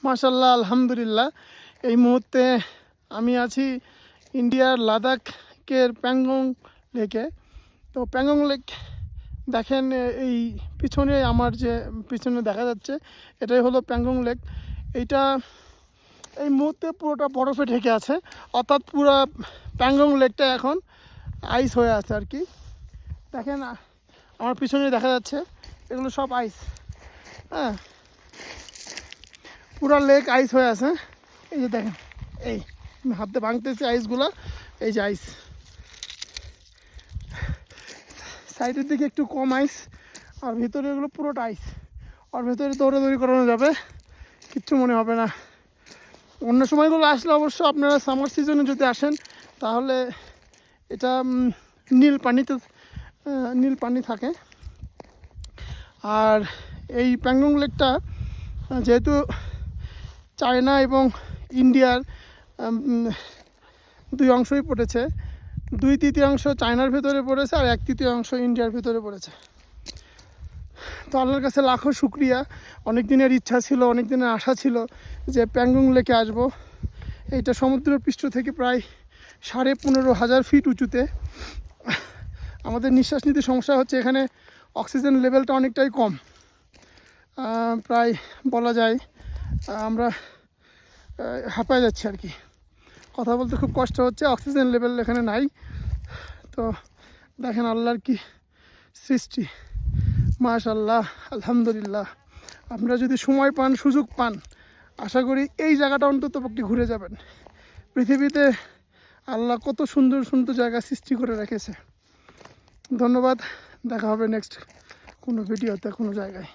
মাশাল্লাহ, আলহামদুলিল্লাহ। এই মুহূর্তে আমি আছি ইন্ডিয়ার লাদাখের প্যাংগং লেকে। তো প্যাংগং লেক দেখেন, এই পিছনে আমার যে পিছনে দেখা যাচ্ছে এটাই হলো প্যাংগং লেক। এইটা এই মুহূর্তে পুরোটা বরফে ঢেকে আছে, অর্থাৎ পুরো প্যাংগং লেকটা এখন আইস হয়ে আছে আর কি। দেখেন আমার পিছনে দেখা যাচ্ছে এগুলো সব আইস। হ্যাঁ, পুরা লেক আইস হয়ে আছে। এই যে দেখেন, এই হাতে ভাঙতেছে আইসগুলো, এই যে আইস। সাইডের দিকে একটু কম আইস, আর ভিতরে এগুলো পুরোটা আইস। আর ভেতরে দৌড়াদৌড়ি করানো যাবে, কিচ্ছু মনে হবে না। অন্য সময়গুলো আসলে অবশ্য আপনারা সামার সিজনে যদি আসেন তাহলে এটা নীল পানি থাকে। আর এই প্যাংগং লেকটা যেহেতু চায়না এবং ইন্ডিয়ার দুই অংশই পড়েছে, 2/3 চায়নার ভেতরে পড়েছে আর 1/3 ইন্ডিয়ার ভেতরে পড়েছে। তো আল্লাহর কাছে লাখো শুক্রিয়া। অনেক দিনের ইচ্ছা ছিল, অনেক দিনের আশা ছিল যে প্যাংগং লেকে আসবো। এইটা সমুদ্রপৃষ্ঠ থেকে প্রায় 15,500 ফিট উঁচুতে। আমাদের নিঃশ্বাস নিতে সমস্যা হচ্ছে, এখানে অক্সিজেন লেভেলটা অনেকটাই কম। প্রায় বলা যায় আমরা হাঁপায় যাচ্ছি আর কি, কথা বলতে খুব কষ্ট হচ্ছে, অক্সিজেন লেভেল এখানে নাই। তো দেখেন আল্লাহর কি সৃষ্টি, মাশাআল্লাহ, আলহামদুলিল্লাহ। আপনারা যদি সময় পান, সুযোগ পান, আশা করি এই জায়গাটা অন্তত পক্ষে ঘুরে যাবেন। পৃথিবীতে আল্লাহ কত সুন্দর সুন্দর জায়গা সৃষ্টি করে রেখেছে। ধন্যবাদ, দেখা হবে নেক্সট কোনো ভিডিওতে কোনো জায়গায়।